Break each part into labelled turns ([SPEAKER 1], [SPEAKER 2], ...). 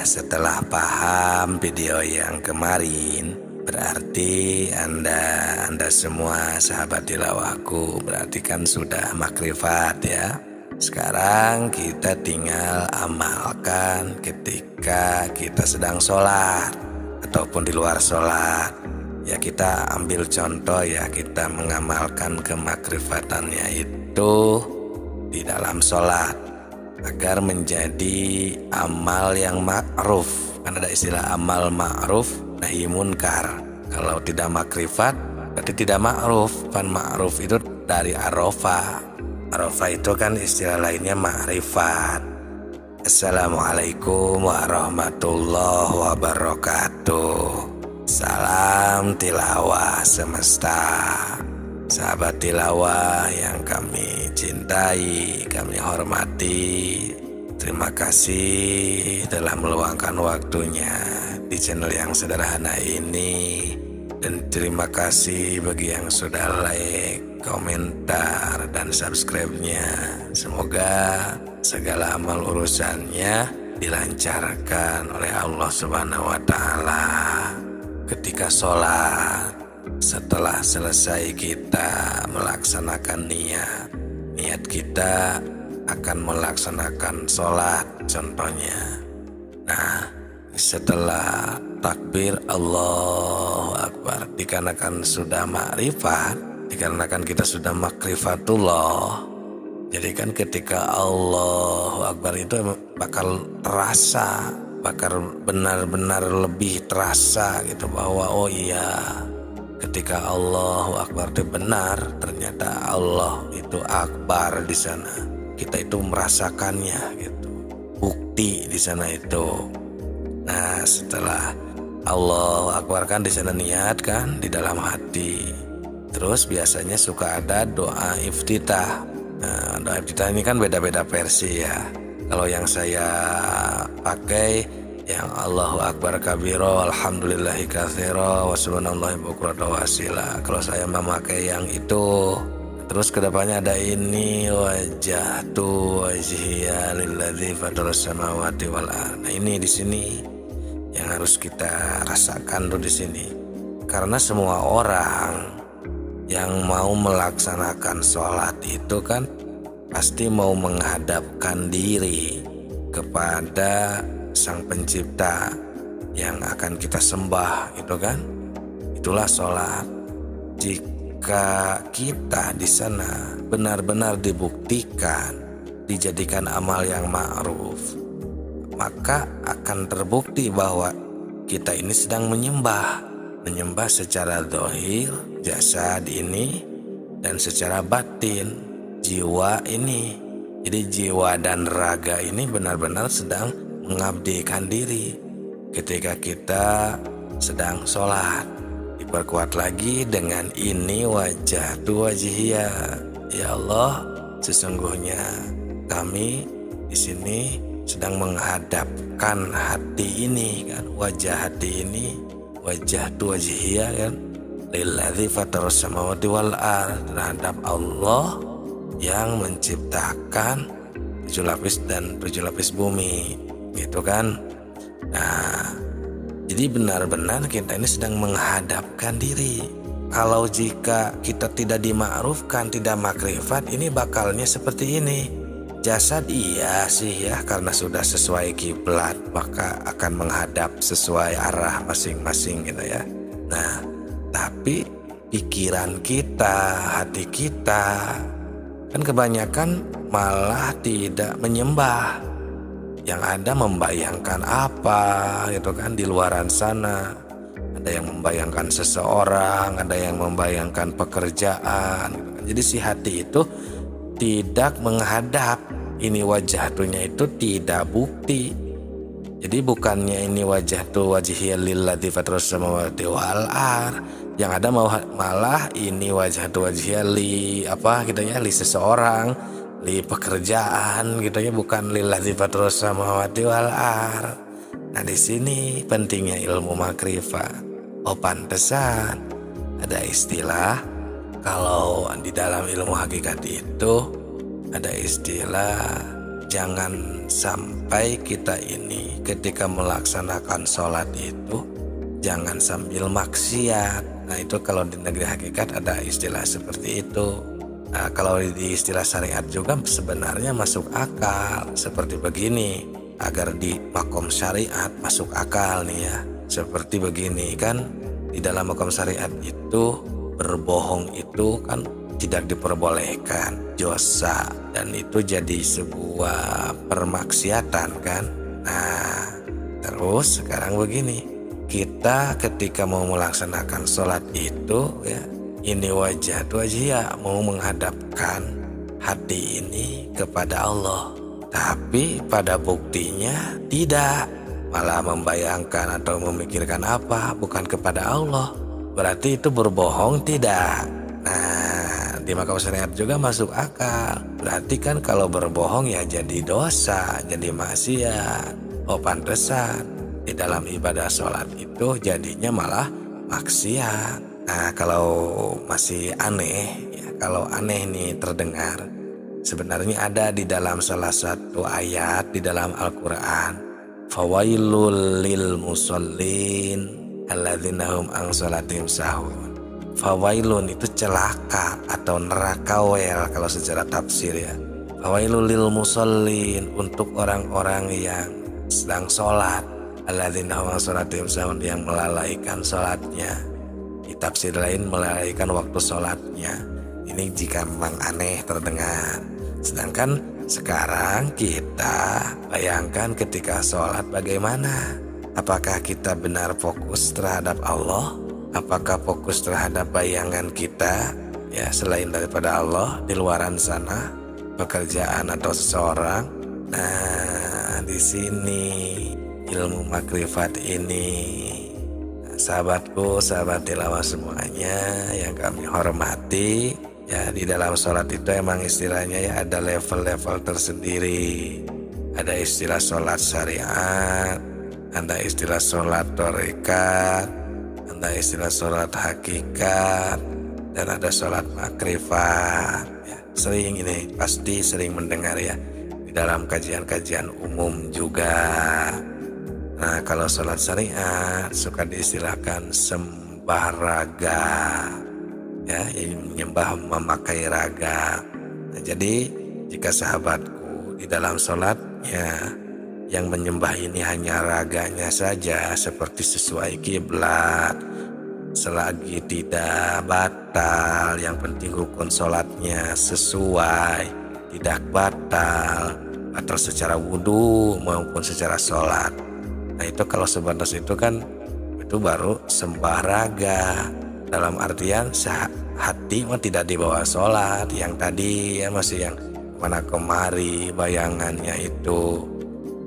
[SPEAKER 1] setelah paham video yang kemarin, berarti Anda semua sahabat tilawahku berarti kan sudah makrifat ya. Sekarang kita tinggal amalkan ketika kita sedang sholat ataupun di luar sholat. Ya kita ambil contoh ya, kita mengamalkan kemakrifatannya itu di dalam sholat agar menjadi amal yang ma'ruf. Kan ada istilah amal ma'ruf nahi munkar. Kalau tidak makrifat berarti tidak ma'ruf. Kan ma'ruf itu dari arafah. Arafah itu kan istilah lainnya ma'rifat. Assalamualaikum warahmatullahi wabarakatuh. Salam tilawah semesta. Sahabat tilawah yang kami cintai, kami hormati, terima kasih telah meluangkan waktunya di channel yang sederhana ini. Dan terima kasih bagi yang sudah like, komentar, dan subscribe-nya. Semoga segala amal urusannya dilancarkan oleh Allah Subhanahu wa Ta'ala. Ketika sholat, setelah selesai kita melaksanakan niat kita akan melaksanakan sholat contohnya. Nah, setelah takbir Allahu Akbar, dikarenakan sudah makrifat, dikarenakan kita sudah makrifatullah, jadi kan ketika Allahu Akbar itu bakal terasa, bakal benar-benar lebih terasa gitu bahwa oh iya, ketika Allahu Akbar itu benar, ternyata Allah itu akbar di sana. Kita itu merasakannya gitu. Bukti di sana itu. Nah, setelah Allahu Akbar kan di sana niat kan di dalam hati. Terus biasanya suka ada doa iftitah. Nah, doa iftitah ini kan beda-beda versi ya. Kalau yang saya pakai yang Allahu Akbar kabiro, alhamdulillahi katsira, wa subhanallahi bukratan wa asila. Kalau saya memakai yang itu. Terus kedepannya ada ini, wajjahtu wajhiya lilladzi fataras samawati wal ardh. Nah, ini di sini yang harus kita rasakan tuh di sini. Karena semua orang yang mau melaksanakan sholat itu kan pasti mau menghadapkan diri kepada Sang Pencipta yang akan kita sembah, itu kan? Itulah sholat. Jika kita di sana benar-benar dibuktikan, dijadikan amal yang ma'ruf, maka akan terbukti bahwa kita ini sedang menyembah secara zahir, jasad ini, dan secara batin, jiwa ini. Jadi jiwa dan raga ini benar-benar sedang mengabdikan diri ketika kita sedang sholat. Diperkuat lagi dengan ini, wajah tu wajhiya, ya Allah, sesungguhnya kami di sini sedang menghadapkan hati ini kan, wajah hati ini, wajah tu wajhiya kan, lilladzi fataras samawati wal ardh, terhadap Allah yang menciptakan 7 lapis dan 7 lapis bumi, gitu kan. Nah, jadi benar-benar kita ini sedang menghadapkan diri. Kalau jika kita tidak dimakrufkan, tidak makrifat, ini bakalnya seperti ini. Jasad iya sih ya, karena sudah sesuai kiblat maka akan menghadap sesuai arah masing-masing gitu ya. Nah, tapi pikiran kita, hati kita kan kebanyakan malah tidak menyembah. Yang ada membayangkan apa gitu kan di luaran sana. Ada yang membayangkan seseorang, ada yang membayangkan pekerjaan gitu kan. Jadi si hati itu tidak menghadap. Ini wajah tuhnya itu tidak bukti. Jadi bukannya ini wajah tu wajhiya lilladzi fataras samawati wal ardh, yang ada malah ini wajah tu wajhiya li apa gitu ya, li seseorang, li pekerjaan gitu ya, bukan lilladzi fataras samawati wal ardh. Nah, di sini pentingnya ilmu makrifat. Oh, pantesan ada istilah kalau di dalam ilmu hakikat itu ada istilah jangan sampai kita ini ketika melaksanakan sholat itu jangan sambil maksiat. Nah itu kalau di negeri hakikat ada istilah seperti itu. Nah kalau di istilah syariat juga sebenarnya masuk akal seperti begini. Agar di makom syariat masuk akal nih ya. Seperti begini kan, di dalam makom syariat itu berbohong itu kan tidak diperbolehkan, dosa, dan itu jadi sebuah permaksiatan kan. Nah terus sekarang begini, kita ketika mau melaksanakan sholat itu ya, ini wajah mau menghadapkan hati ini kepada Allah, tapi pada buktinya tidak, malah membayangkan atau memikirkan apa bukan kepada Allah. Berarti itu berbohong tidak? Nah di makom syariat juga masuk akal. Berarti kan kalau berbohong ya jadi dosa, jadi maksiat. Oh pantesan di dalam ibadah sholat itu jadinya malah maksiat. Nah kalau masih aneh ya, kalau aneh nih terdengar, sebenarnya ada di dalam salah satu ayat di dalam Al-Quran, fawailul lil musallin alladzina hum an sholatihim sahun. Fawailun itu celaka atau neraka wel kalau secara tafsir ya. Fawailul lil musallin, untuk orang-orang yang sedang sholat, alladzina hum an sholatihim sahun, yang melalaikan sholatnya. Di tafsir lain melalaikan waktu sholatnya. Ini jika memang aneh terdengar. Sedangkan sekarang kita bayangkan ketika sholat bagaimana? Apakah kita benar fokus terhadap Allah? Apakah fokus terhadap bayangan kita ya selain daripada Allah di luaran sana, pekerjaan atau seseorang? Nah di sini ilmu makrifat ini, sahabatku, sahabat tilawah semuanya yang kami hormati. Ya di dalam sholat itu emang istilahnya ya ada level-level tersendiri. Ada istilah sholat syariat, ada istilah sholat tarekat, ada istilah sholat hakikat, dan ada sholat makrifat ya, sering ini pasti sering mendengar ya di dalam kajian-kajian umum juga. Nah kalau sholat syariat suka diistilahkan sembah raga ya, menyembah memakai raga. Nah, jadi jika sahabatku di dalam sholatnya yang menyembah ini hanya raganya saja seperti sesuai kiblat, selagi tidak batal, yang penting rukun sholatnya sesuai, tidak batal secara wudhu maupun secara sholat. Nah itu kalau sebatas itu kan itu baru sembah raga. Dalam artian hati mah tidak dibawa sholat, yang tadi ya masih yang mana kemari bayangannya itu.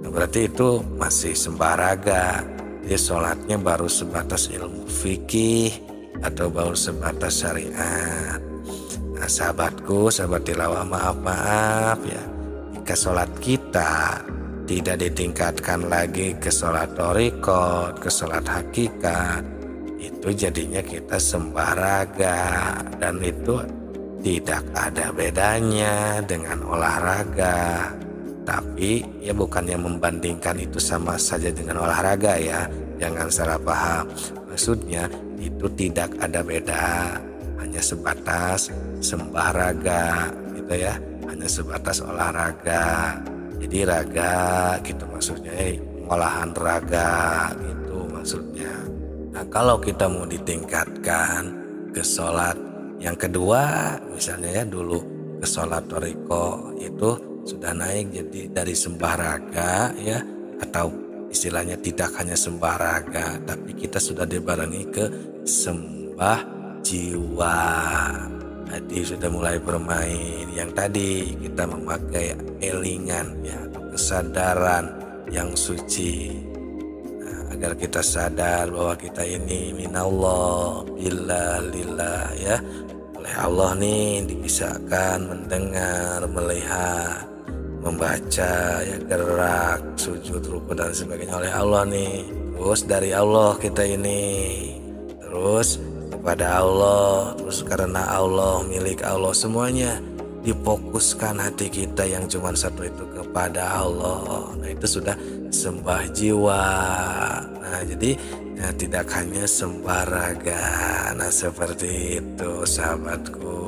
[SPEAKER 1] Nah, berarti itu masih sembah raga. Jadi sholatnya baru sebatas ilmu fikih atau baru sebatas syariat. Nah sahabatku, sahabat tilawah, maaf ya, jika sholat kita tidak ditingkatkan lagi ke sholat thariqat, ke sholat hakikat, itu jadinya kita sembah raga, dan itu tidak ada bedanya dengan olahraga. Tapi ya bukannya membandingkan itu sama saja dengan olahraga ya, jangan salah paham. Maksudnya itu tidak ada beda, hanya sebatas sembah raga gitu ya, hanya sebatas olahraga. Jadi raga gitu maksudnya, pengolahan raga gitu maksudnya. Nah kalau kita mau ditingkatkan ke sholat yang kedua, misalnya ya dulu ke sholat thariqah itu sudah naik jadi dari sembah raga ya, atau istilahnya tidak hanya sembah raga, tapi kita sudah dibarengi ke sembah jiwa. Jadi sudah mulai bermain yang tadi kita memakai elingan ya, atau kesadaran yang suci. Agar kita sadar bahwa kita ini minallah, billah, lillah ya, oleh Allah nih dibisakan mendengar, melihat, membaca ya, gerak, sujud, ruku dan sebagainya oleh Allah nih. Terus dari Allah kita ini, terus kepada Allah, terus karena Allah, milik Allah, semuanya difokuskan hati kita yang cuma satu itu kepada Allah. Nah itu sudah sembah jiwa. Nah, jadi tidak hanya sembah raga. Nah, seperti itu sahabatku.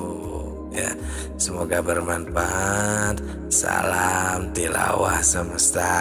[SPEAKER 1] Ya, semoga bermanfaat. Salam tilawah semesta.